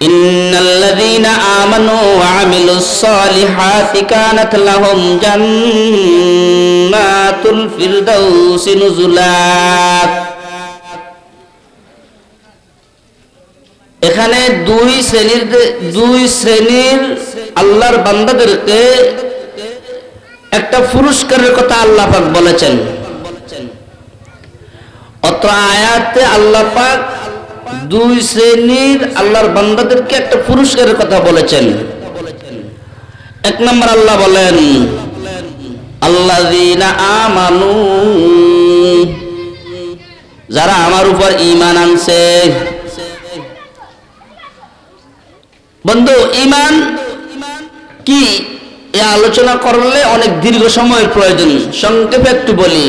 ইন্নাল্লাযীনা আমানু ওয়া আমিলুস সালিহাতি কানাত লাহুম জান্নাতুল ফিরদাউসি নুজুলা। এখানে দুই শ্রেণীর আল্লাহর বান্দাদেরকে একটা পুরস্কারের কথা আল্লাহ পাক বলেছেন। অত্র আয়াতে আল্লাহ পাক দুই শ্রেণীর আল্লাহর বান্দাদেরকে একটা পুরস্কারের কথা বলেছেন। এক নম্বর আল্লাহ বলেন আল্লাযীনা আমানু, যারা আমার উপর ঈমান আনছে। বন্ধু, ঈমান কি এ আলোচনা করলে অনেক দীর্ঘ সময়ের প্রয়োজন, সংক্ষেপে একটু বলি।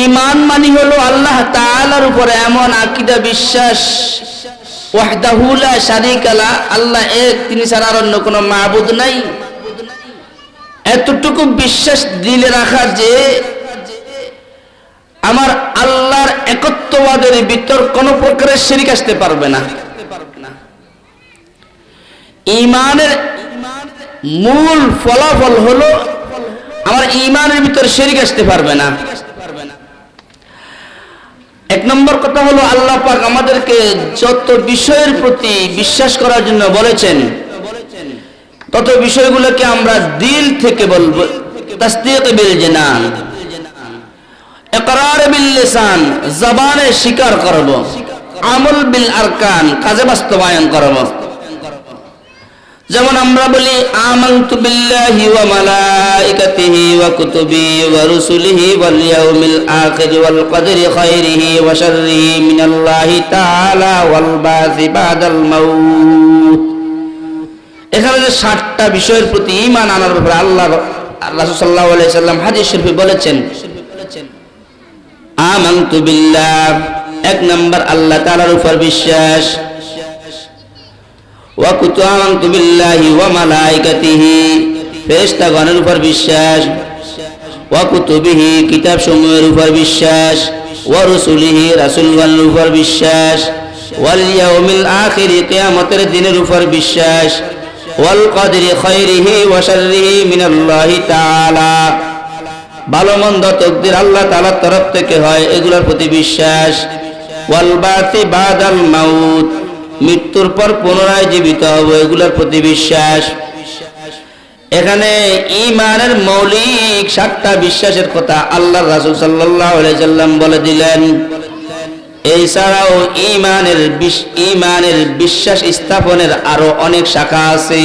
ঈমান মানে হলো আল্লাহ তাআলার উপরে এমন আকীদা বিশ্বাস, ওয়াহদাহু লা শারীকা লা, আল্লাহ এক, তিনি ছাড়া আর অন্য কোনো মাবুদ নাই, এতটুকু বিশ্বাস দিলে রাখা যে আমার আল্লাহর একত্ববাদের ভিতর কোন প্রকারের শিরক আসতে পারবে না। ঈমানের মূল ফলাফল হলো আমার ঈমানের ভিতর শিরক আসতে পারবে না। এক নম্বর কথা হলো আল্লাহ পাক আমাদেরকে যত বিষয়ের প্রতি বিশ্বাস করার জন্য বলেছেন তত বিষয়গুলোকে আমরা দিল থেকে বলবো, তাসদীক বিল জানান, ইকরার বিল লিসান, জবানে স্বীকার করব, আমল বিল আরকান, কাজে বাস্তবায়ন করব। যেমন আমরা বলি আমানতু বিল্লাহি ওয়া মালাইকাতিহি ওয়া কুতুবিহি ওয়া রুসুলিহি ওয়াল ইয়াউমিল আখির ওয়াল কদরি খায়রিহি ওয়া শাররিহি মিনাল্লাহি তাআলা ওয়াল বাসি বাদাল মাউত। এখানে যে 7টা বিষয়ের প্রতি ঈমান আনার ব্যাপারে আল্লাহ রাসূল সাল্লাল্লাহু আলাইহি সাল্লাম হাদিস শরীফে বলেছেন আমানতু বিল্লাহ, এক নাম্বার আল্লাহ তাআলার উপর বিশ্বাস, ওয়া কুতুআমানতু বিল্লাহি ওয়া মালাইকাতিহি, ফেরেশতাগণের উপর বিশ্বাস, ওয়া কুতুবিহি, কিতাব সমূহের উপর বিশ্বাস, ওয়া রুসুলিহি, রাসূলগণের উপর বিশ্বাস, ওয়াল ইয়াউমিল আখির, কিয়ামতের দিনের উপর বিশ্বাস, ওয়াল কদরি খায়রিহি ওয়া শাররিহি মিনাল্লাহি তাআলা, ভালো মন্দ তাকদীর আল্লাহ তাআলার তরফ থেকে হয় এগুলোর প্রতি বিশ্বাস, ওয়াল বাসি বাদাল মাউত, মৃত্যুর পর পুনরায় জীবিত হব এগুলোর প্রতি বিশ্বাস। এখানে ঈমানের মৌলিক 7টা বিশ্বাসের কথা আল্লাহর রাসূল সাল্লাল্লাহু আলাইহি সাল্লাম বলে দিলেন। এছাড়াও ঈমানের বিশ্বাস স্থাপনের আরো অনেক শাখা আছে।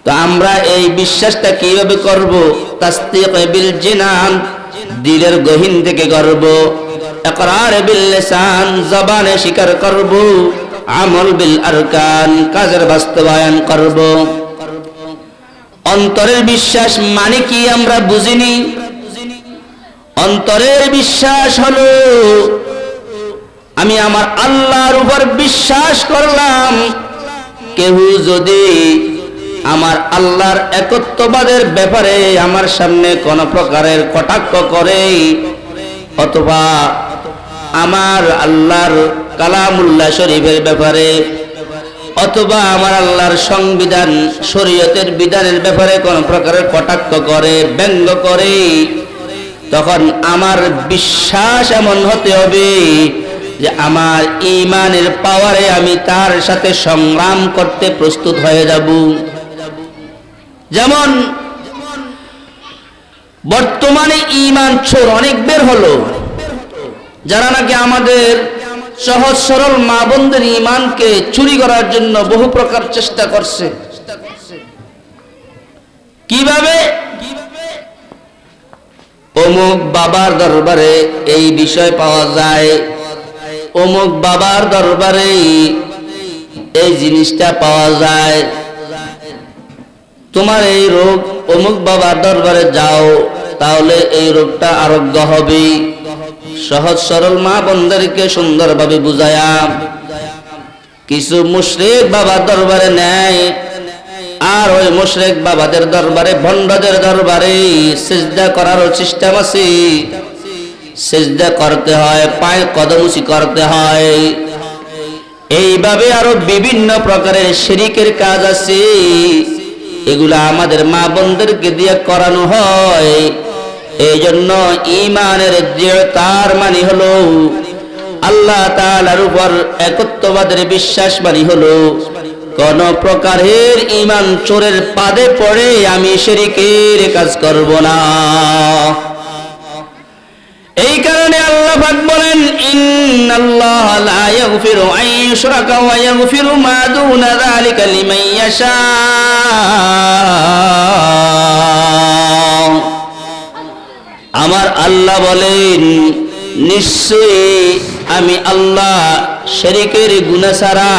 তো আমরা এই বিশ্বাসটা কিভাবে করব? তাসদীক বিল জিনান, দিলের গহীন থেকে করব, ইকরার বিল লিসান, জবানে স্বীকার করব, আমল বিল আরকান, কাজের বাস্তবায়ন করব। অন্তরের বিশ্বাস মানে কি আমরা বুঝিনি। অন্তরের বিশ্বাস হলো আমি আমার আল্লাহর উপর বিশ্বাস করলাম, কেউ যদি আমার আল্লাহর একত্ববাদের ব্যাপারে আমার সামনে কোন প্রকারের কটাক্ষ করে অথবা আমার আল্লাহর কালামুল্লাহ শরীফের ব্যাপারে অথবা আমার আল্লাহর সংবিধান শরীয়তের বিধানের ব্যাপারে কোন প্রকারের কটাক্ষ করে, ব্যঙ্গ করে, তখন আমার বিশ্বাস এমন হতে হবে যে আমার ঈমানের পাওয়ারে আমি তার সাথে সংগ্রাম করতে প্রস্তুত হয়ে যাব। যেমন বর্তমানে ঈমান চোর অনেক বের হলো, যারা নাকি আমাদের সহজ সরল মা বোনদের ঈমানকে চুরি করার জন্য বহু প্রকার চেষ্টা করছে। কিভাবে? অমুক বাবার দরবারে এই বিষয় পাওয়া যায়, অমুক বাবার দরবারে এই জিনিসটা পাওয়া যায়, তোমার এই রোগ, অমুক বাবার দরবারে যাও তাহলে এই রোগটা আরোগ্য হবে। সহজ সরল মা বোনদেরকে সুন্দরভাবে বুঝায়া কিছু মুশরিক বাবার দরবারে নেয়, আর ওই মুশরিক বাবাদের দরবারে, ভণ্ডদের দরবারে সিজদা করার সিস্টেম আছে। সিজদা করতে হয়, পায়ে কদমুচি করতে হয়, এইভাবে আরো বিভিন্ন প্রকারের শিরকের কাজ আছে, এগুলা আমাদের মা বোনদেরকে দিয়ে করানো হয়। এই জন্য ঈমানের দৃঢ়তার মানে হলো আল্লাহ তাআলার উপর একত্ববাদের বিশ্বাস মানে হলো কোন প্রকারের ঈমান চোরের পাদে পড়ে আমি শিরকের কাজ করব না। এই কারণে আল্লাহ পাক বলেন, ইন্নাল্লাহা লা ইয়াগফিরু আন ইউশরাকা ওয়া ইয়াগফিরু মা দুনা যালিকা লিমান ইয়াশা। আমার আল্লাহ বলেন, নিশ্চয়ই আমি আল্লাহ শিরকের গুনাহ ছাড়া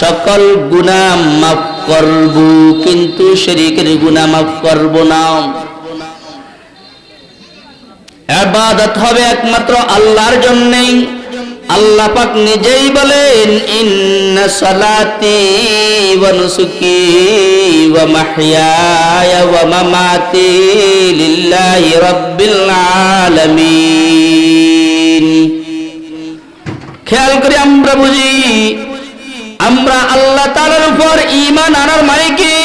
সকল গুনাহ মাফ করব, কিন্তু শিরকের গুনাহ মাফ করব না। ইবাদত হবে একমাত্র আল্লাহর জন্যই। আল্লাহ পাক নিজেই বলেন, ইন্না সালাতি ওয়া নুসুকি ওয়া মাহইয়ায়া ওয়া মামাতি লিল্লাহি রাব্বিল আলামিন। খেয়াল করে আমরা বুঝি, আমরা আল্লাহ তাআলার উপর ঈমান আনার মানে কি?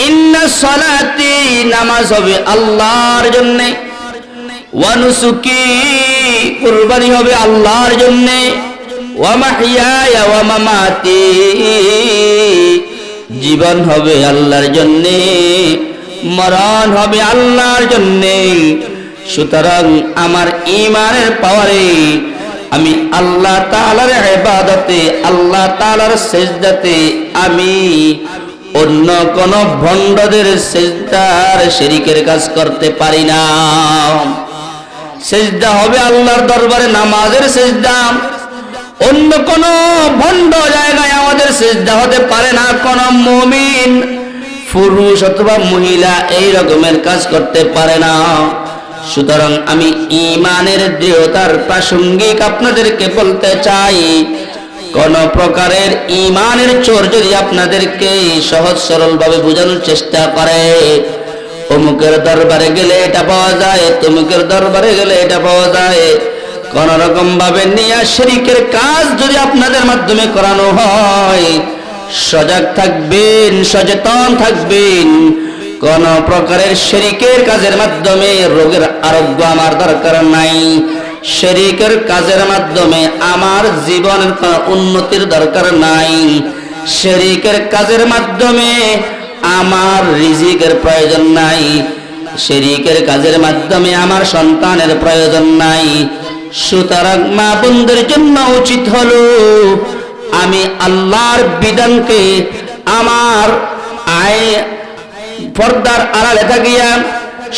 ইন্না সালাতি, নামাজ হবে আল্লাহর জন্য, ওয়া নুসুকি, কুরবানি হবে আল্লাহর জন্য, ওয়া মাহইয়ায়া ওয়া মামাতি, জীবন হবে আল্লাহর জন্য, মরণ হবে আল্লাহর জন্য। সুতরাং আমার ঈমানের পাওয়ারে আমি আল্লাহ তাআলার ইবাদতে, আল্লাহ তাআলার সিজদাতে আমি অন্য কোন ভণ্ডদের সিজদার শিরকের কাজ করতে পারি না। সিজদা হবে আল্লাহর দরবারে নামাজের সিজদা, অন্য কোন ভণ্ড জায়গায় আমাদের সিজদা হতে পারে না। কোন মুমিন পুরুষ অথবা মহিলা এই রকমের কাজ করতে পারে না। সুতরাং আমি ঈমানের দৃঢ়তার প্রাসঙ্গিক আপনাদেরকে বলতে চাই, কোন প্রকারের ঈমানের চোর যদি আপনাদেরকে সহজ সরল ভাবে বোঝানোর চেষ্টা করে, অমুকের দরবারে গেলে এটা পাওয়া যায়, তমুকের দরবারে গেলে এটা পাওয়া যায়, কোন রকম ভাবে নিয়া শিরকের কাজ যদি আপনাদের মাধ্যমে করানো হয়, সজাগ থাকবেন, সচেতন থাকবেন। কোন প্রকারের শিরকের কাজের মাধ্যমে রোগের আরোগ্য আমার দরকার নাই। শিরকের কাজের মাধ্যমে আমার জীবনের কোন উন্নতির দরকার নাই। শিরকের কাজের মাধ্যমে আমার রিজিকের প্রয়োজন নাই। শিরকের কাজের মাধ্যমে আমার সন্তানের প্রয়োজন নাই। সুতরাং মা বোনদের জন্য উচিত হলো আমি আল্লাহর বিধানকে আমার পর্দার আড়ালে থাকিয়া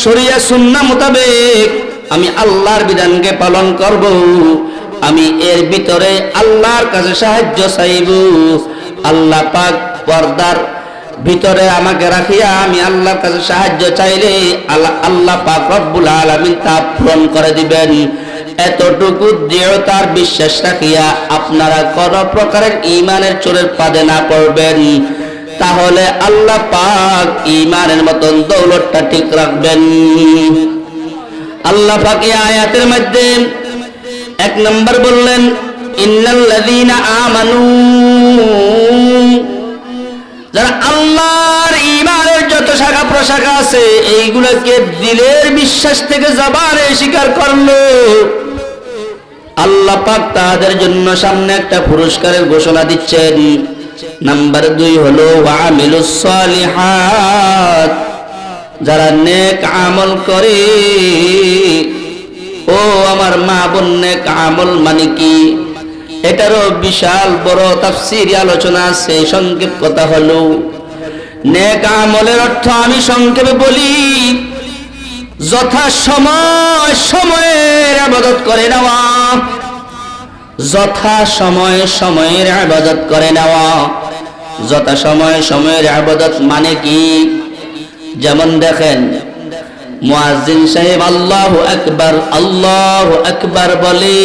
শরিয়া সুন্নাহ মোতাবেক আমি আল্লাহর বিধানকে পালন করব। আমি এর ভিতরে আল্লাহর কাছে সাহায্য চাইব। আল্লাহ পাক পর্দার ভিতরে আমাকে রাখিয়া আমি আল্লাহর কাছে সাহায্য চাইলে আল্লাহ পাক রব্বুল আলামিন তা পূরণ করে দিবেন। এতটুকু দৃঢ়তার বিশ্বাস রাখিয়া আপনারা কোন প্রকারের ঈমানের চোরের পাদে না পড়বেন, তাহলে আল্লাহ পাক ঈমানের মতন দৌলতটা ঠিক রাখবেন। আল্লাহ পাক এই আয়াতের মধ্যে এক নম্বর বললেন, ইন্নাল্লাযীনা আমানু, যারা আল্লাহর ঈমানের যত শাখা প্রশাখা আছে এইগুলোকে দিলের বিশ্বাস থেকে জবানে স্বীকার করলো, আল্লাহ পাক তাদের জন্য সামনে একটা পুরস্কারের ঘোষণা দিচ্ছেন। নাম্বার 2 হলো ওয়ামিলুস সালিহাত, যারা নেক আমল করে। ও আমার মা বোন, নেক আমল মানে কি? এটারও বিশাল বড় তাফসীরি আলোচনা আছে। সংক্ষেপ কথা হলো, নেক আমলের অর্থ আমি সংক্ষেপে বলি, যথা সময় সময়ের ইবাদত করে নেওয়া, যথা সময় সময়ের ইবাদত করে নেওয়া। যথা সময় সময়ের ইবাদত মানে কি? যেমন দেখেন, মুয়াজ্জিন সাহেব আল্লাহু আকবার আল্লাহু আকবার বলে।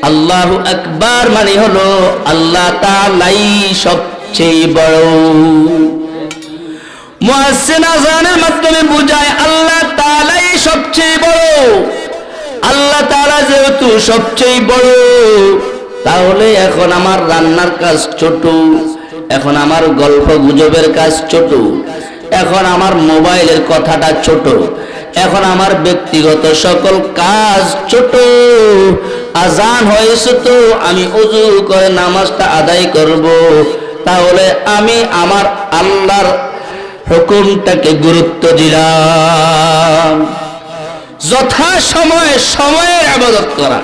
আল্লাহু আকবার মানে হলো আল্লাহ তাআলাই সবচেয়ে বড়। মুয়াজ্জিন আযানের মাধ্যমে বুঝায় আল্লাহ তাআলাই সবচেয়ে বড়। আল্লাহ তাআলা যেহেতু সবচেয়ে বড়, তাহলে এখন আমার রান্নার কাজ ছোট, এখন আমার গল্প গুজবের কাজ ছোট, এখন আমার মোবাইলের কথাটা ছোট, এখন আমার ব্যক্তিগত সকল কাজ ছোট। আজান হয়েছে তো আমি ওযু করে নামাজটা আদায় করব, তাহলে আমি আমার আল্লাহর হুকুমটাকে গুরুত্ব দিলাম। যথা সময়ে সময়ের ইবাদত করা।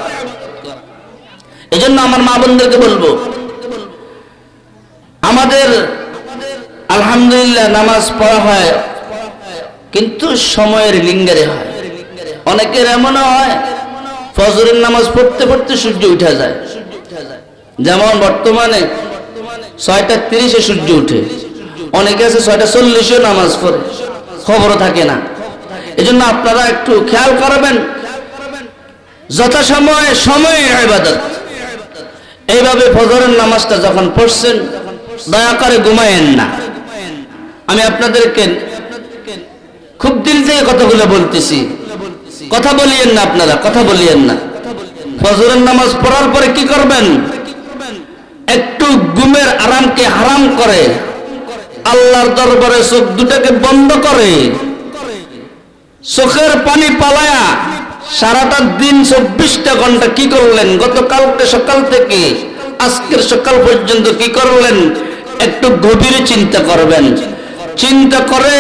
এজন্য আমার মা বোনদেরকে বলবো, আমাদের আলহামদুলিল্লাহ নামাজ পড়া হয়, কিন্তু সময়ের লিঙ্গারে হয়। অনেকের এমনও হয় ফজরের নামাজ পড়তে পড়তে সূর্য উঠে যায়। যেমন বর্তমানে 6:30 সূর্য উঠে, অনেকে আছে 6:40 নামাজ পড়ে, খবরও থাকে না। এজন্য আপনারা একটু খেয়াল করবেন, যথাসময়ে সময়ের ইবাদত। এইভাবে ফজরের নামাজটা যখন পড়ছেন, দয়া করে ঘুমায়েন না। আমি আপনাদেরকে খুব দিল থেকে কথাগুলো বলতেছি, কথা বলিয়েন না, আপনারা কথা বলিয়েন না। ফজরের নামাজ পড়ার পরে কি করবেন? একটু ঘুমের আরামকে হারাম করে আল্লাহর দরবারে চোখ দুটাকে বন্ধ করে চোখের পানি পালায়া সারাটা দিন 24টা ঘন্টা কি করলেন, গতকালকে সকাল থেকে আজকের সকাল পর্যন্ত কি করলেন, একটু গভীরে চিন্তা করবেন। চিন্তা করে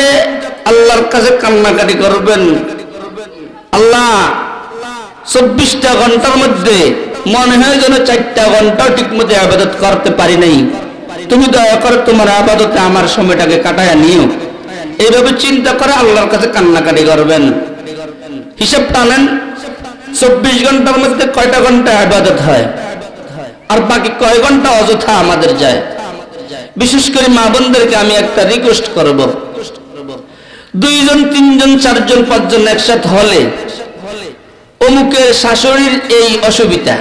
আল্লাহর কাছে কান্নাকাটি করবেন, আল্লাহ 24টা ঘন্টার মধ্যে মনে হয় যেন 4টা ঘন্টাও ঠিকমতো ইবাদত করতে পারি নাই, তুমি দয়া করে তোমার ইবাদতে আমার সময়টাকে কাটায়া নিও। এইভাবে চিন্তা করে আল্লাহর কাছে কান্নাকাটি করবেন। হিসাব টানেন 24 ঘন্টার মধ্যে কয়টা ঘন্টা ইবাদত হয়, আর বাকি কয় ঘন্টা অযথা আমাদের যায়। বিশেষ করে মা বোনদেরকে আমি একটা রিকোয়েস্ট করব, 2 জন 3 জন 4 জন 5 জন একসাথে হলে অমুকের শাশুড়ির এই অসুবিধা,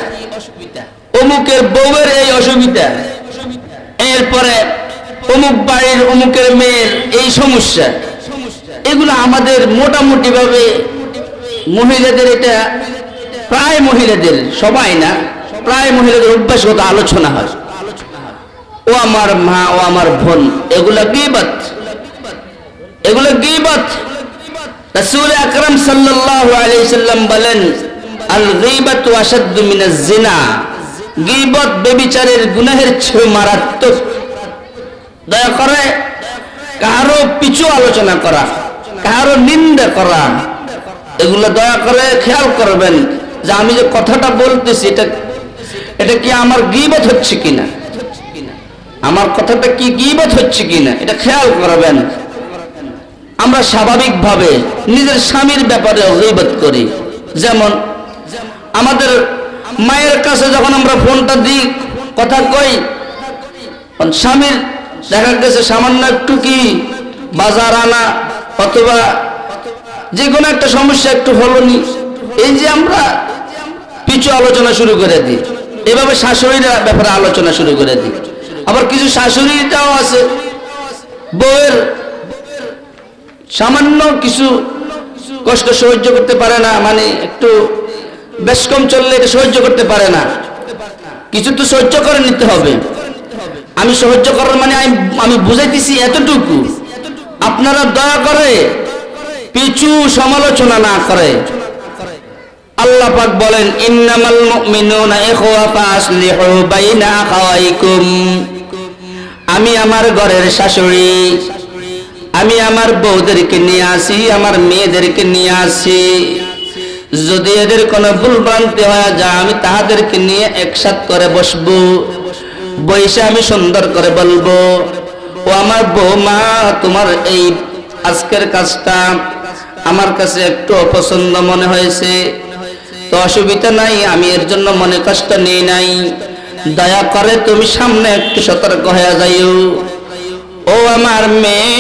অমুকের বউয়ের এই অসুবিধা, এরপরে অমুক বাড়ির অমুকের মেয়ের এই সমস্যা, এগুলো আমাদের মোটামুটি ভাবে মহিলাদের, এটা প্রায় মহিলাদের, সবাই না, প্রায় মহিলাদের অভ্যাসগত আলোচনা হয়। ও আমার মা, ও আমার বোন, এগুলা গীবত, এগুলো গীবত। রাসূল আকরাম সাল্লাল্লাহু আলাইহি সাল্লাম বলেন, আল গীবাতু আশাদ্দু মিনাজ জিনা, গীবত ব্যভিচারের গুনাহের চেয়ে মারাত্মক। দয়া করে কারো পিছু আলোচনা করা, কারো নিন্দা করা, এগুলো দয়া করে খেয়াল করবেন যে আমি যে কথাটা বলতেছি এটা কি আমার গীবত হচ্ছে কিনা, আমার কথাটা কি গীবত হচ্ছে কিনা, এটা খেয়াল করবেন। আমরা স্বাভাবিকভাবে নিজের স্বামীর ব্যাপারে গীবত করি। যেমন আমাদের মায়ের কাছে যখন আমরা ফোনটা দিই, কথা কই, স্বামীর দেখা গেছে সামান্য একটু কি বাজার আনা অথবা যে কোনো একটা সমস্যা একটু হলো নি, এই যে আমরা পিছু আলোচনা শুরু করে দিই, এভাবে শাশুড়ির ব্যাপারে আলোচনা শুরু করে দিই। আবার কিছু শাশুড়িটাও আছে বউয়ের সামান্য কিছু কষ্ট সহ্য করতে পারে না, মানে একটু বেশ কম চললে এটা সহ্য করতে পারে না, কিছু তো সহ্য করে নিতে হবে। আমি সহ্য করার মানে আমি বুঝাইতেছি এতটুকু, আপনারা দয়া করে পিছু সমালোচনা না করে। আল্লাহ পাক বলেন, ইন্নামাল মুমিনুনা ইখওয়া ফাসলিহু বাইনা আখাওয়াইকুম। আমি আমার ঘরের শাশুড়ি, আমি আমার বউদেরকে নিয়ে আসি, আমার মেয়েদেরকে নিয়ে আসি, যদি এদের কোনো ভুল ভ্রান্তি হয়ে যায় আমি তাহাদেরকে নিয়ে একসাথ করে বসবো, বসে আমি সুন্দর করে বলবো, ও আমার বৌমা, তোমার এই আজকের কাজটা আমার কাছে একটু অপছন্দ মনে হয়েছে, তো অসুবিধা নাই, আমি এর জন্য মনে কষ্ট নেই নাই, দয়া করে তুমি সামনে একটু সতর্ক হয়ে যাইও। ও আমার মেয়ে,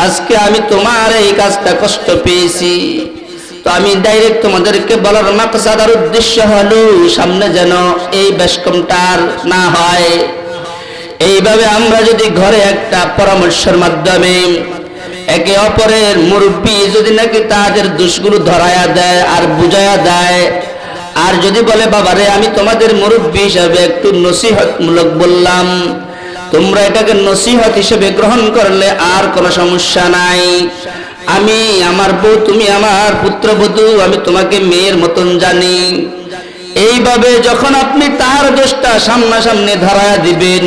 আজকে আমি তোমার এই কাজটা কষ্ট পেয়েছি, তো আমি ডাইরেক্ট তোমাদেরকে বলার মাকসাদ আর উদ্দেশ্য হলো সামনে যেন এই বেশকমটার না হয়। এইভাবে আমরা যদি ঘরে একটা পরামর্শের মাধ্যমে একে অপরের মুরব্বী যদি নাকি তাদের দোষগুলো ধরায়া দেয় আর বুঝায়া দেয়, আর যদি বলে বাবারে আমি তোমাদের মুরব্বী হিসাবে একটু নসিহতমূলক বললাম, তোমরা এটাকে নসিহত হিসেবে গ্রহণ করলে আর কোনো সমস্যা নাই। আমি আমার বউ, তুমি আমার পুত্রবধূ, আমি তোমাকে মেয়ের মতন জানি। এইভাবে যখন আপনি তার দোষটা সামনাসামনি ধরায়া দিবেন,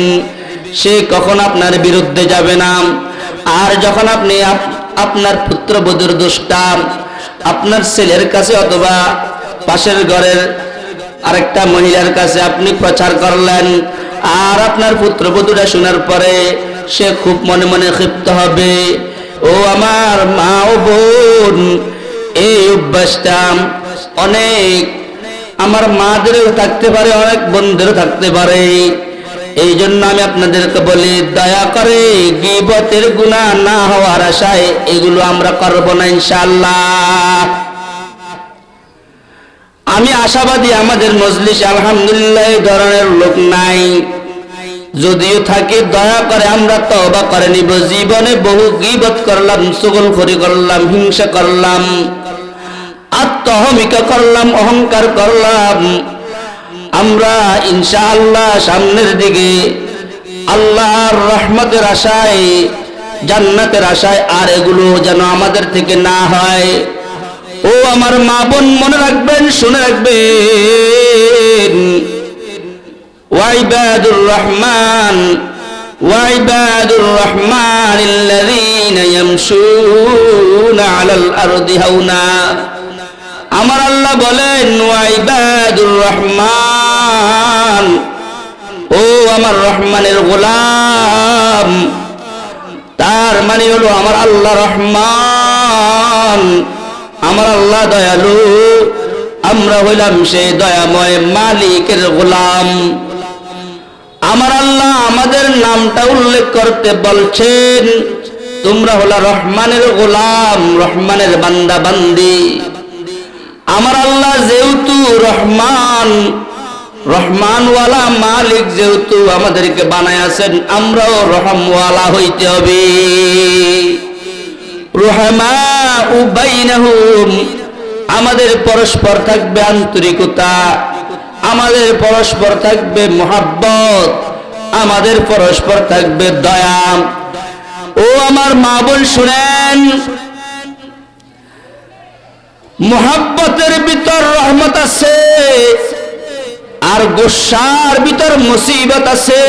সে কখন আপনার বিরুদ্ধে যাবে না। আর যখন আপনি আপনার পুত্রবধূর দোষটা আপনার ছেলের কাছে অথবা পাশের ঘরের আরেকটা মহিলার কাছে আপনি প্রচার করলেন, আর আপনার পুত্রবধূরা শোনার পরে সে খুব মনে মনে ক্ষিপ্ত হবে। ও আমার মা ও বোন, এই অভ্যাসটা অনেক আমার মাদেরও থাকতে পারে, অনেক বোনদেরও থাকতে পারে। এই জন্য আমি আপনাদেরকে বলি, দয়া করে গীবতের গুনাহ না হওয়ার আশায় এগুলো আমরা করব না ইনশাআল্লাহ। আমি আশাবাদী আমাদের মজলিসে আলহামদুলিল্লাহ এই ধরনের লোক নাই। যদিও থাকে, দয়া করে আমরা তওবা করে নিব। জীবনে বহু গীবত করলাম, চুগলখড়ি করলাম, হিংসা করলাম, আত্মহমিকা করলাম, অহংকার করলাম। আমরা ইনশাআল্লাহ সামনের দিকে আল্লাহর রহমতের আশায়, জান্নাতের আশায় আর এগুলো যেন আমাদের থেকে না হয়। ও আমার মা বোন, মনে রাখবেন, শুনে রাখবেন, ওয়াইবাদুর রহমান ওয়াইবাদুর রহমানিল্লাযীনা ইয়ামশুনা আলাল আরদি হাওনা। আমার আল্লাহ বলেন ওয়াইবাদুর রহমান, ও আমার রহমানের গোলাম। তার মানে হলো আমার আল্লাহ রহমান, আমার আল্লাহ দয়ালু, আমরা হইলাম সেই দয়াময় মালিকের গোলাম। আমার আল্লাহ আমাদের নামটা উল্লেখ করতে বলছেন, তোমরা হলো রহমানের গোলাম, রহমানের বান্দা বান্দি। আমার আল্লাহ যেহেতু রহমান, রহমানওয়ালা মালিক যেহেতু আমাদেরকে বানায়াছেন, আমরাও রহমওয়ালা হইতে হবে। রুহামাউ বাইনাহুম, আমাদের পরস্পর থাকবে আন্তরিকতা, আমাদের পরস্পর থাকবে মুহাব্বত, আমাদের পরস্পর থাকবে দয়া। ও আমার মা বোন শুনেন, মুহাব্বতের ভিতর রহমত আছে, আর গুসার ভিতর মুসিবত আছে।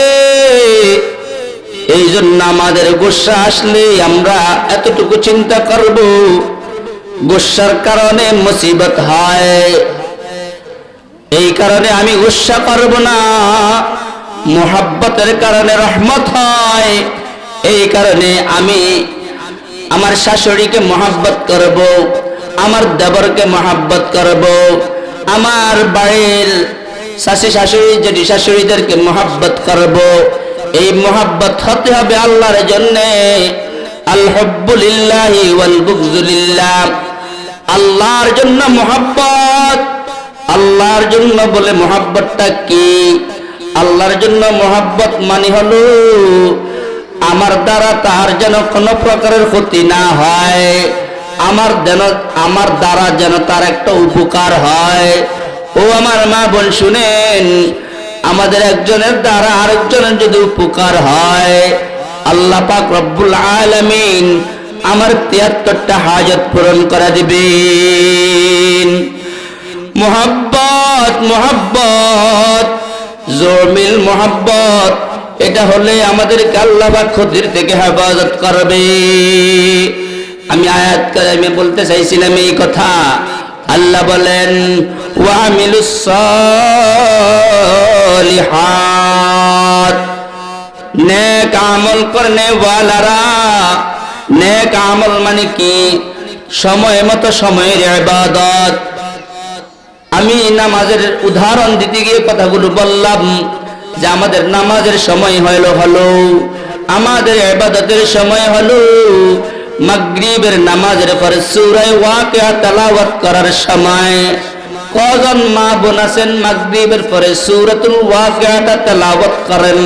এই জন্য আমাদের গুসা আসলে আমরা এতটুকু চিন্তা করব, গুসার কারণে মুসিবত হয়, এই কারণে আমি গুসা করব না। মুহাব্বতের কারণে রহমত হয়, এই কারণে আমি আমার শাশুড়িকে মহব্বত করব, আমার দেবরকে মহব্বত করব, আমার বাড়ির শাশি শাশুড়ি জেঠি শাশুড়িদেরকে মহব্বত করব। এই মহব্বত হতে হবে আল্লাহর জন্য। আল হুব্বু লিল্লাহি ওয়াল বুগযু লিল্লাহ, আল্লাহর জন্য মহব্বত। আল্লাহর জন্য বলে মহব্বতটা কি? আল্লাহর জন্য মহব্বত মানে হলো আমার দ্বারা তার যেন কোনো প্রকারের ক্ষতি না হয়, আমার দ্বারা যেন তার একটা উপকার হয়। ও আমার মা বোন শুনেন, আমাদের একজনের দ্বারা আরেকজনের যদি উপকার হয়, আল্লাহ পাক রব্বুল আলামিন আমার ৭৩টা হাজত পূরণ করে দিবেন। মুহাব্বত, মুহাব্বত, জমিল মুহাব্বত, এটা হলে আমাদেরকে আল্লাহ পাক ক্ষতির থেকে হেফাজত করবে। আমি আয়াত কারিমে বলতে চাইছিলাম এই কথা। আল্লাহ বলেন ওয়া আমিলুস সালিহাত, নেক আমল করনে ওয়ালারা। নেক আমল মানে কি? সময় মতো সময়ের ইবাদত। আমি নামাজের উদাহরণ দিতে গিয়ে কথাগুলো বললাম যে আমাদের নামাজের সময় হলো, আমাদের ইবাদতের সময় হলো মাগরিবের নামাজের পরে সূরা ওয়াকিয়া তেলাওয়াত করার সময়। কজন মা বোন আছেন মাগরিবের পরে সূরাতুল ওয়াকিয়াটা তেলাওয়াত করেন?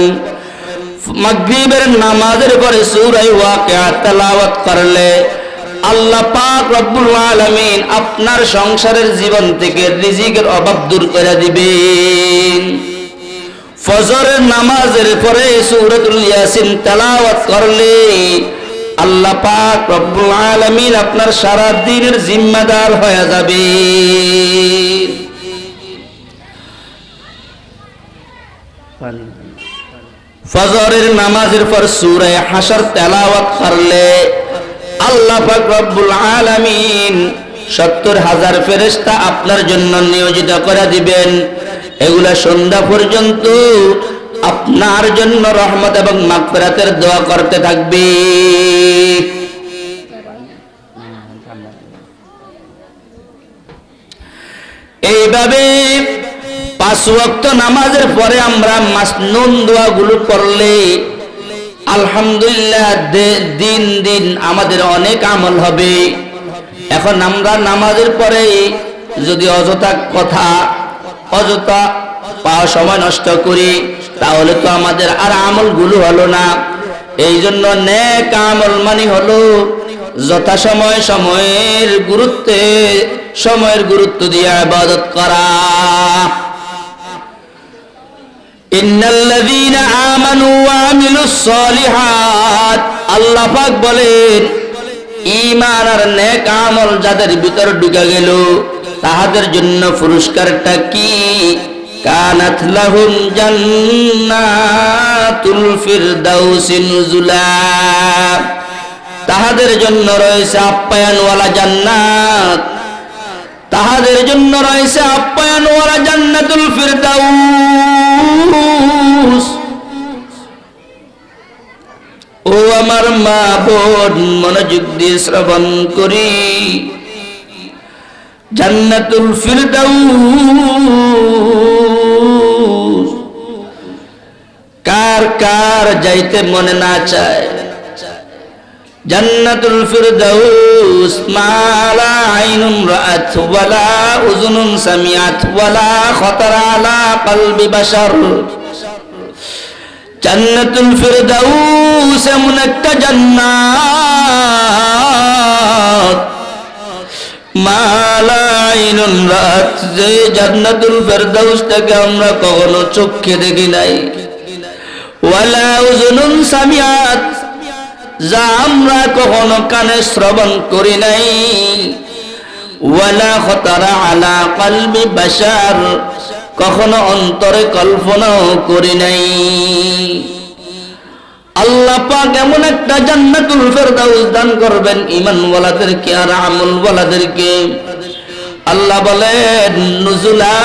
মাগরিবের নামাজের পরে সূরা ওয়াকিয়া তেলাওয়াত করলে আল্লাহ পাক রব্বুল আলামিন আপনার সংসারের জীবন থেকে রিজিকের অভাব দূর করে দিবেন। ফজরের নামাজের পরে সূরাতুল ইয়াসিন তেলাওয়াত করলে আল্লাহ পাক রব্বুল আলামিন আপনার সারা দিনের জিম্মাদার হয়ে যাবে। ফজরের নামাজের পর সূরা হাশর তেলাওয়াত করলে আল্লাহ পাক রব্বুল আলামিন ৭০,০০০ ফেরেশতা আপনার জন্য নিয়োজিত করে দিবেন। এগুলা সন্ধ্যা পর্যন্ত আপনার জন্য রহমত এবং মাগফিরাতের দোয়া করতে থাকবে। এইভাবে ৫ ওয়াক্ত নামাজের পরে আমরা মাসনুন দোয়াগুলো করলে আলহামদুলিল্লাহ দিন দিন আমাদের অনেক আমল হবে। এখন আমরা নামাজের পরে যদি অযথা কথা অযথা পাওয়া সময় নষ্ট করি তাহলে তো আমাদের আর আমলগুলো হলো না। এই জন্য নেক আমল মানে হলো যথাসময় সময়ের গুরুত্ব দিয়ে ইবাদত করা। ইন্নাল্লাযীনা আমানু ওয়া আমিলুস সালিহাত, আল্লাহ পাক বলেন ঈমান আর নেক আমল যাদের ভিতর ঢুকে গেল তাদের জন্য পুরস্কারটা কি? কানাত লাহুম জান্নাতুল ফিরদাউসি নুজুলা, তাদের জন্য রয়েছে আপ্যায়নওয়ালা জান্নাত, তাদের জন্য রয়েছে আপ্যায়নওয়ালা জান্নাতুল ফিরদাউস। ও আমার মা বোন, মনোযোগ দিয়ে শ্রবণ করি, জান্নাতুল ফিরদাউস কার কার যাইতে মনে না চায়? জান্নাতুল ফিরদাউস মালা আইনুন রাআত ওয়ালা উযুনুন সামিআত ওয়ালা খাতারা আলা কলবি বাশার। জান্নাতুল ফিরদাউস এমন একটা জান্নাত মালা আইনুন রাআত, যে জান্নাতুল ফিরদাউসটাকে আমরা কখনো চোখে দেখি নাই, ওয়ালা উযুনুন সামিআত, যা আমরা কখনো কানে শ্রবণ করি নাই, ওয়ালা খাতারা আলা কলবি বাশার, কখনো অন্তরে কল্পনাও করি নাই। আল্লাহ পাক এমন একটা জান্নাতুল ফিরদাউস দান করবেন ঈমানওয়ালাদেরকে আর আমলওয়ালাদেরকে। আল্লাহ বলেন নুজুলা,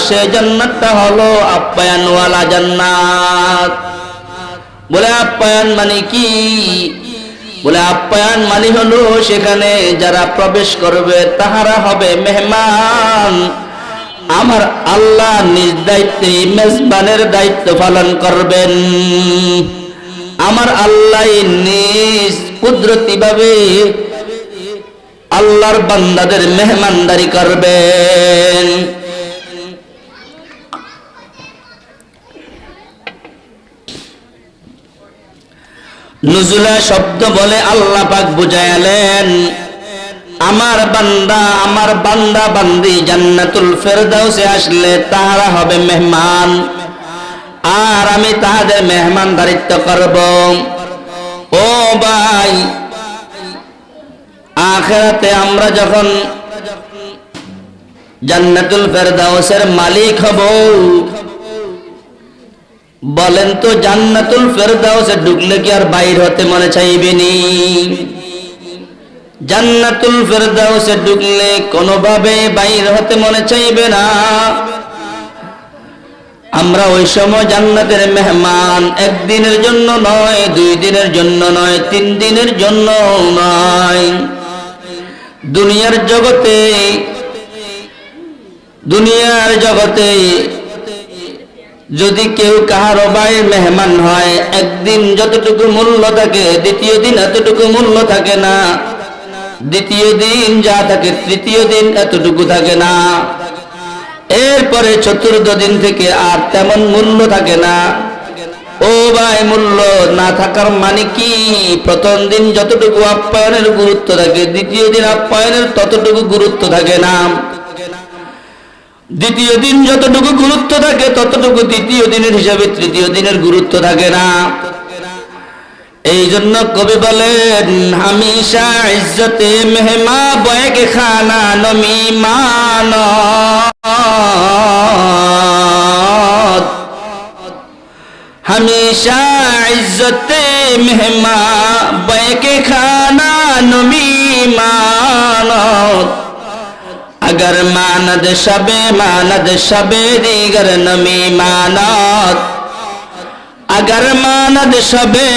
সে জান্নাতটা হলো আপ্যায়নওয়ালা জান্নাত। বলে আপ্যায়ন মানে কি? বলে আপ্যায়ন মানে হলো সেখানে যারা প্রবেশ করবে তাহারা হবে মেহমান। আমার আল্লাহ নিজ দায়িত্বে মেজবানের দায়িত্ব পালন করবেন। আমার আল্লাহ নিজ কুদরতি ভাবে আল্লাহর বান্দাদের মেহমানদারি করবেন। নুজুলা শব্দ বলে আল্লাহ পাক বুঝাইলেন আমার বান্দা বান্দি জান্নাতুল ফিরদাউসে আসলে তারা হবে মেহমান, আর আমি তাদের মেহমানদারিত্ব করব। ও ভাই, আখিরাতে আমরা যখন জান্নাতুল ফিরদাউসের মালিক হব, বলেন তো জান্নাতুল ফিরদাউসে ঢুকলে কি আর বাইর হতে মনে চাইবেনি? জান্নাতুল ফিরদাউসে ঢুকলে কোনোভাবে বাইর হতে মনে চাইবে না। আমরা ওই সময় জান্নাতের মেহমান, একদিনের জন্য নয়, 2 দিনের জন্য নয়, 3 দিনের জন্য নয়। দুনিয়ার জগতে যদি কেউ কাহারো বাইর মেহমান হয়, একদিন যতটুকু মূল্য থাকে দ্বিতীয় দিন এতটুকু মূল্য থাকে না, দ্বিতীয় দিন যা থাকে তৃতীয় দিন এতটুকু থাকে না, এরপরে চতুর্থ দিন থেকে আর তেমন মূল্য থাকে না। ও ও ভাই, মূল্য না থাকার মানে কি? প্রথম দিন যতটুকু আপ্যায়নের গুরুত্ব থাকে, দ্বিতীয় দিন আপ্যায়নের ততটুকু গুরুত্ব থাকে না। দ্বিতীয় দিন যতটুকু গুরুত্ব থাকে ততটুকু তৃতীয় দিনের হিসাবে তৃতীয় দিনের গুরুত্ব থাকে না। এই জন্য কবি বলেন, হামেশা ইজ্জতে মেহমা বয়কে খানা নমি মান, हमेशा इज्जत मेहमा बैके खाना नमी मानत, अगर मानद शबे दीगर नमी मानत, अगर मानद शबे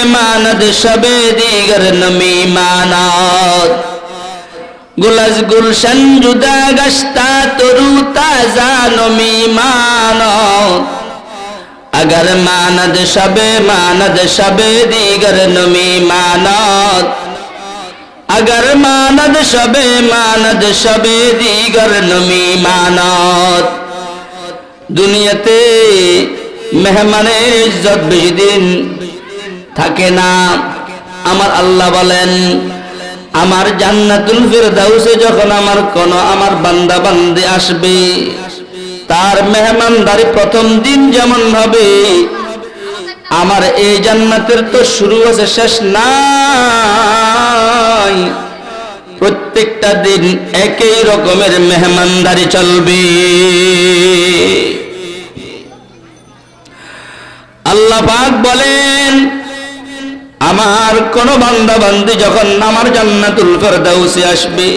दीगर नमी मानत, गुलज गुलशन जुदा गश्ता तरू ताजा नमी मानत, अगर मानद शबे दीगर नमी मानत, अगर मानद शबे दीगर नमी मानत। दुनियाते मेहमाনের इज्जत বেশি দিন থাকে না। আমার আল্লাহ বলেন, আমার জান্নাতুল ফিরদাউসে যখন আমার বান্দা বান্দি আসবে, তার মেহমানদারি প্রথম দিন যেমন হবে, আমার এই জান্নাতের তো শুরু আছে, শেষ নাই। প্রত্যেকটা দিন একই রকমের মেহমানদারি চলবে। আল্লাহ পাক বলেন, আমার কোন বান্দা বান্দি যখন আমার জান্নাতুল ফিরদাউসে আসবে,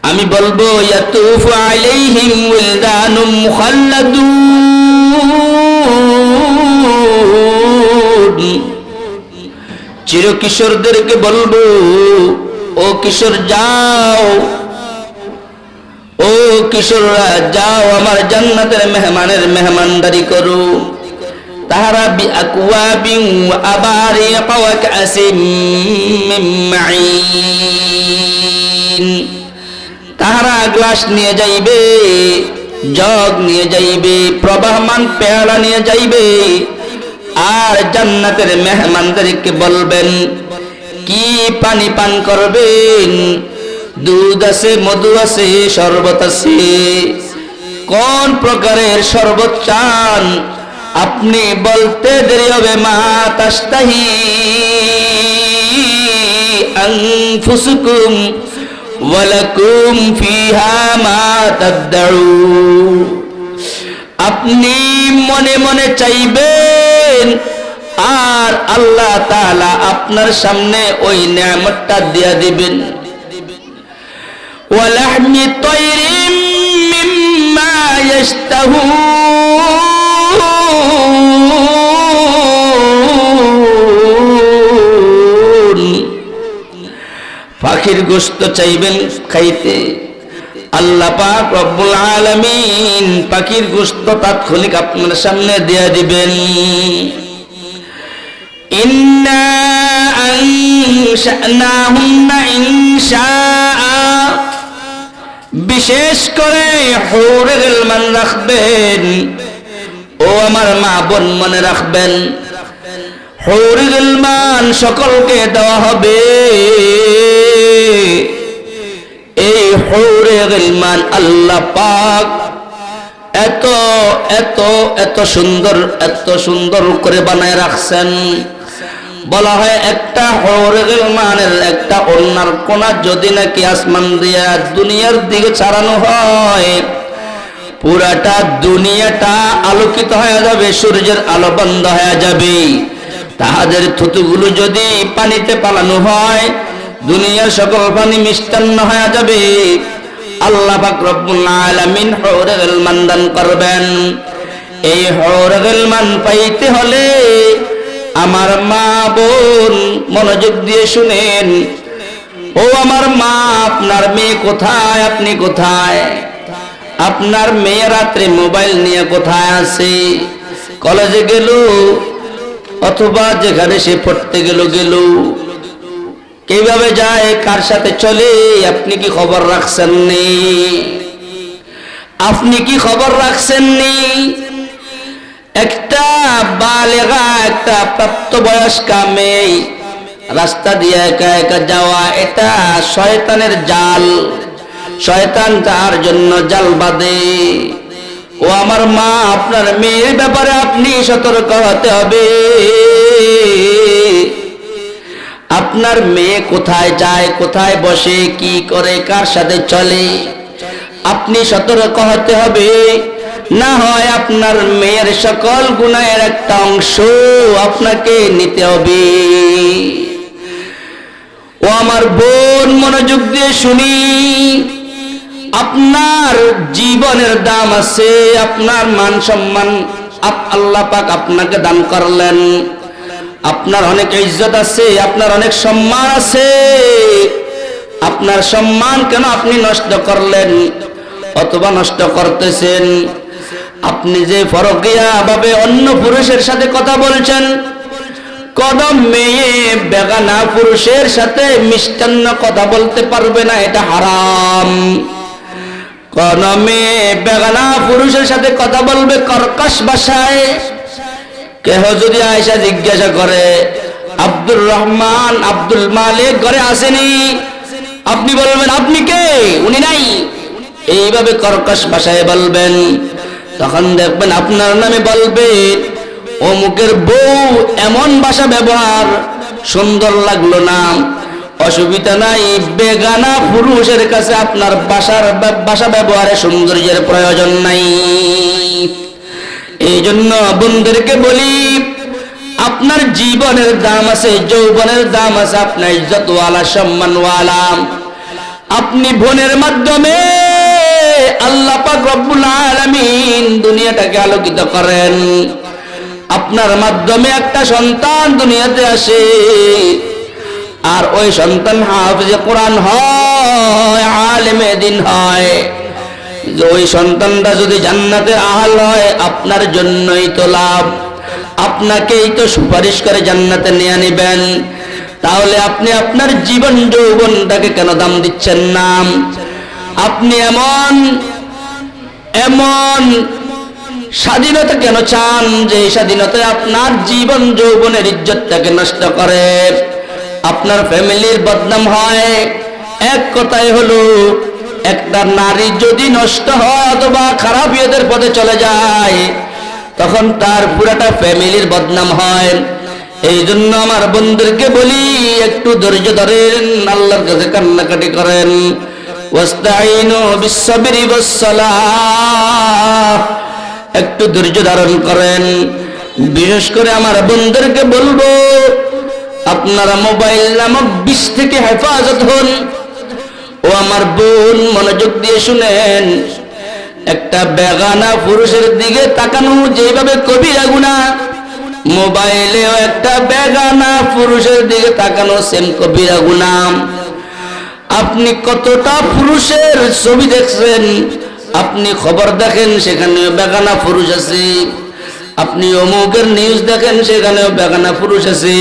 আমি বলবো, ইয়াতুফু আলাইহিম ওয়ালদানুম মুখাল্লাদুন। চিরকিশোরদেরকে বলবো, ও কিশোর যাও, ও কিশোররা যাও, আমার জান্নাতের মেহমানের মেহমানদারি করো। তাহারা বিআকওয়াবিন ওয়া আবারিকা ওয়া কাসিম মিন মাঈন। তাহারা গ্লাস নিয়ে যাইবে, জগ নিয়ে যাইবে, প্রবাহমান পেয়ালা নিয়ে যাইবে, আর জান্নাতের মেহমানদেরকে বলবেন কি পানি পান করবেন। দুধ আছে, মধু আছে, শরবত আছে। কোন প্রকারের শরবত চান? আপনি বলতে দেরি হবে, মা তাশতাহি আনফুসুকুম ওয়ালাকুম ফিহা মা তাদউন। আপনি মনে মনে চাইবেন, আর আল্লাহ তাআলা আপনার সামনে ওই নেয়ামতটা দিয়া দিবেন। ওয়ালাহমি তায়রিম মিম্মা ইয়াশতাহুন। পাখির গোশত চাইবেন খাইতে, আল্লাহ পাক রব্বুল আলামিন পাখির গোশত তাৎক্ষণিক আপনার সামনে দিয়ে দিবেন। ইন্না আনশানাহুন্না ইনশাআ। বিশেষ করে হুরে গিলমান রাখবেন, ও আমার মা বোন মনে রাখবেন, হুরে গিলমান সকলকে দেওয়া হবে। এই হুরে গিলমান আল্লাহ পাক এত এত এত সুন্দর, এত সুন্দর করে বানায় রাখছেন। বলা হয়, একটা হুরে গিলমানের একটা ওড়নার কোনা যদি নাকি আসমান দিয়া দুনিয়ার দিকে ছাড়ানো হয়, পুরাটা দুনিয়াটা আলোকিত হয়ে যাবে, সূর্যের আলো বন্ধ হয়ে যাবে। তাহাদের থুতুগুলো যদি পানিতে পালানো হয়, দুনিয়ার সকল পানি মিষ্টান্ন হয়ে যাবে। আল্লাহ পাক রব্বুল আলামিন হুরে গিলমান দান করবেন। এই হুরে গিলমান পাইতে হলে আমার মা বোন মনোযোগ দিয়ে শুনেন। ও আমার মা, আপনার মেয়ে কোথায়? আপনি কোথায়? আপনার মেয়ে রাত্রে মোবাইল নিয়ে কোথায় আছে? কলেজে গেল, অথবা যেখানে সে পড়তে গেল। কিভাবে যায়, কার সাথে চলে, আপনি কি খবর রাখছেন নি? আপনি কি খবর রাখছেন নি? একটা বালেগা একটা প্রাপ্তবয়স্কা মেয়ে রাস্তা দিয়ে একা একা যাওয়া, এটা শয়তানের জাল। শয়তান তার জন্য জাল বাঁধে। ও আমার মা, আপনার মেয়ের ব্যাপারে আপনি সতর্ক হতে হবে। আপনার মেয়ে কোথায় যায়, কোথায় বসে, কি করে, কার সাথে চলে, আপনি সতর্ক হতে হবে। না হয় আপনার মেয়ের সকল গুনাহের একটা অংশ আপনাকে নিতে হবে। ও আমার বোন, মনোযোগ দিয়ে শুনি, আপনার জীবনের দাম আছে, আপনার মান সম্মান আল্লাহ পাক আপনাকে দান করলেন। আপনার অনেক ইজ্জত আছে, আপনার অনেক সম্মান আছে। আপনার সম্মান কেন আপনি নষ্ট করলেন অথবা নষ্ট করতেছেন? আপনি যে ফরকিয়া ভাবে অন্য পুরুষের সাথে কথা বলছেন, কদম মেয়ে বেগানা পুরুষের সাথে মিষ্টান্ন কথা বলতে পারবে না, এটা হারাম। কোন মেয়ে বেগানা পুরুষের সাথে কথা বলবে কর্কশ ভাষায়? কেহ যদি আয়েশা জিজ্ঞাসা করে, আব্দুর রহমান, আব্দুল মালিক ঘরে আসেনি? আপনি বলবেন, আপনি কে? উনি নাই। এইভাবে কর্কশ ভাষায় বলবেন। তখন দেখবেন আপনার নামে বলবে, অমুকের বউ এমন ভাষা ব্যবহার, সুন্দর লাগলো না। অসুবিধা নাই, বেগানা পুরুষের কাছে আপনার ভাষা ব্যবহারে সৌন্দর্যের প্রয়োজন নাই। এই জন্য বন্ধুদেরকে বলি, আপনার জীবনের দাম আছে, যৌবনের দাম আছে, আপনার ইজ্জতওয়ালা, সম্মানওয়ালা। আপনি বোনের মাধ্যমে আল্লাহ পাক রব্বুল আলামিন দুনিয়াটাকে আলোকিত করেন। আপনার মাধ্যমে একটা সন্তান দুনিয়াতে আসে, আর ওই সন্তান হাফেজে কোরআন হয়, আলেমে দিন হয়। ওই সন্তানটা যদি জান্নাতের আহল হয়, আপনার জন্যই তো লাভ। আপনাকেই তো সুপারিশ করে জান্নাতে নিয়ে নেবেন। তাহলে আপনি আপনার জীবন যৌবনটাকে কেন দাম দিচ্ছেন না? আপনি এমন স্বাধীনতা কেন চান যে স্বাধীনতায় আপনার জীবন যৌবনের ইজ্জতটাকে নষ্ট করে, আপনার ফ্যামিলির বদনাম হয়? এক কথাই হলো, একটা নারী যদি নষ্ট হয় অথবা খারাপ ইয়েদের পথে চলে যায়, তখন তার পুরাটা ফ্যামিলির বদনাম হয়। এই জন্য আমার বন্ধুদেরকে বলি, একটু ধৈর্য ধরেন, আল্লাহর কাছে কান্নাকাটি করেন। ওয়াস্তাইনু বিস-সাবরি ওয়াস-সালাহ, একটু ধৈর্য ধারণ করেন। বিশেষ করে আমার বন্ধুদেরকে বলবো, আপনারা মোবাইল নামক বিষ থেকে হেফাজত হন। ও আমার বোন, মনোযোগ দিয়ে শুনেন, একটা বেগানা পুরুষের দিকে তাকানো যেভাবে কবিরা গুনাহ, মোবাইলেও একটা বেগানা পুরুষের দিকে তাকানো সেম কবিরা গুনাহ। আপনি কতটা পুরুষের ছবি দেখছেন, আপনি খবর দেখেন, সেখানেও বেগানা পুরুষ আছে। আপনি অমুকের নিউজ দেখেন, সেখানেও বেগানা পুরুষ আছে।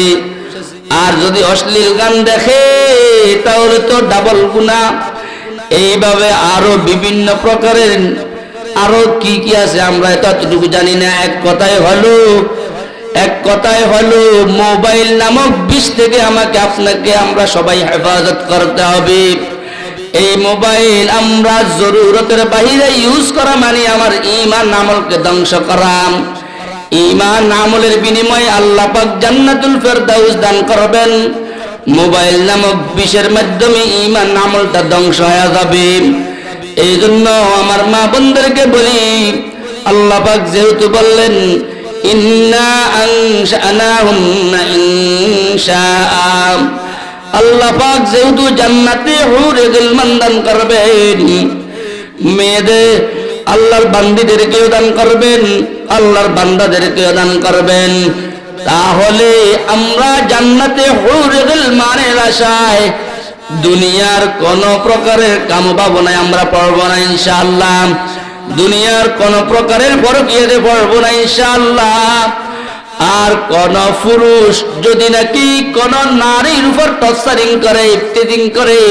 আর যদি অশ্লীল গান দেখে, তাহলে তো ডাবল গুনাহ। এইভাবে আরো বিভিন্ন প্রকারের আরো কি কি আছে, আমরা এতটুকু জানি না। এক কথায় হলো মোবাইল নামক বিষ থেকে আমাকে আপনাকে আমরা সবাই হেফাজত করতে হবে। এই মোবাইল আমরা জরুরতের বাহিরে ইউজ করা মানে আমার ঈমান আমলকে ধ্বংস করা। ঈমান আমলের বিনিময়ে আল্লাহ পাক জান্নাতুল ফেরদাউস দান করবেন। মোবাইল নামক বিষের মাধ্যমে ঈমান আমলটা ধ্বংস হয়ে যাবে। এই জন্য আমার মা বোনদেরকে বলি, আল্লাহ পাক যেহেতু বললেন, ইন্না আনশানাহুন্না ইনশাআ, আল্লাহ পাক যেহেতু জান্নাতে হুরে দিলমান দান করবেন, মেয়েদের আল্লাহর বান্দীদেরকেও দান করবেন, আল্লাহর বান্দাদেরকেও দান করবেন। তাহলে আমরা জান্নাতে হুরে দিলমানের আশায় দুনিয়ার কোন প্রকারের কাম ভাবনায় আমরা পড়বো না ইনশাআল্লাহ। দুনিয়ার কোন প্রকারের পরকীয়াতে পড়বো না ইনশাআল্লাহ। আর কোন পুরুষ যদি নাকি কোন নারীর উপর টর্চারিং করে, ইফতিজিং করে,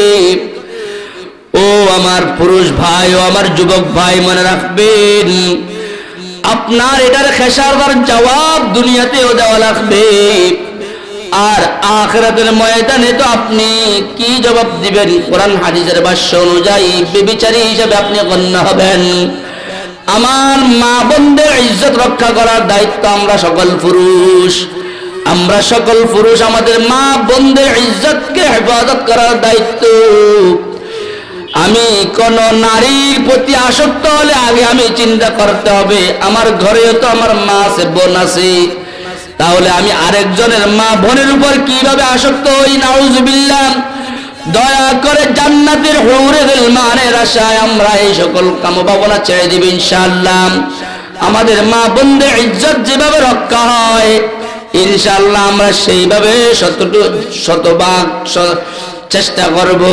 ও আমার পুরুষ ভাই, ও আমার যুবক ভাই, মনে রাখবেন, আপনার এটার খেসারদার জবাব দুনিয়াতেও দেওয়া লাগবে, আর আখিরাতের ময়দানে তো আপনি কি জবাব দিবেন? কোরআন হাদিসের ভাষ্য অনুযায়ী বেবিচারী হিসেবে আপনি গণ্য হবেন। আমার মা বোনদের ইজ্জত রক্ষা করার দায়িত্ব আমরা সকল পুরুষ, আমাদের মা বোনদের ইজ্জতকে হেফাজত করার দায়িত্ব। আমি কোন নারীর প্রতি আসক্ত হলে আগে আমি চিন্তা করতে হবে আমার ঘরেও তো আমার মা আছে, বোন আছে, তাহলে আমি আরেকজনের মা বোনের উপর কিভাবে আসক্ত হই? নাউজুবিল্লাহ। দয়া করে জান্নাতের হুরে গিলমানের আশায় আমরা এই সকল কামভাবনা ছেড়ে দিব ইনশাআল্লাহ। আমাদের মা বোনদের ইজ্জত যেভাবে রক্ষা হয় ইনশাআল্লাহ আমরা সেইভাবে শতভাগ চেষ্টা করব।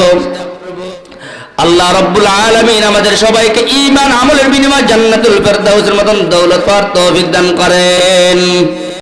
আল্লাহ রাব্বুল আলামিন আমাদের সবাইকে ঈমান আমলের বিনিময়ে জান্নাতুল ফেরদাউসের মতন দৌলত পাওয়ার তৌফিক দান করেন।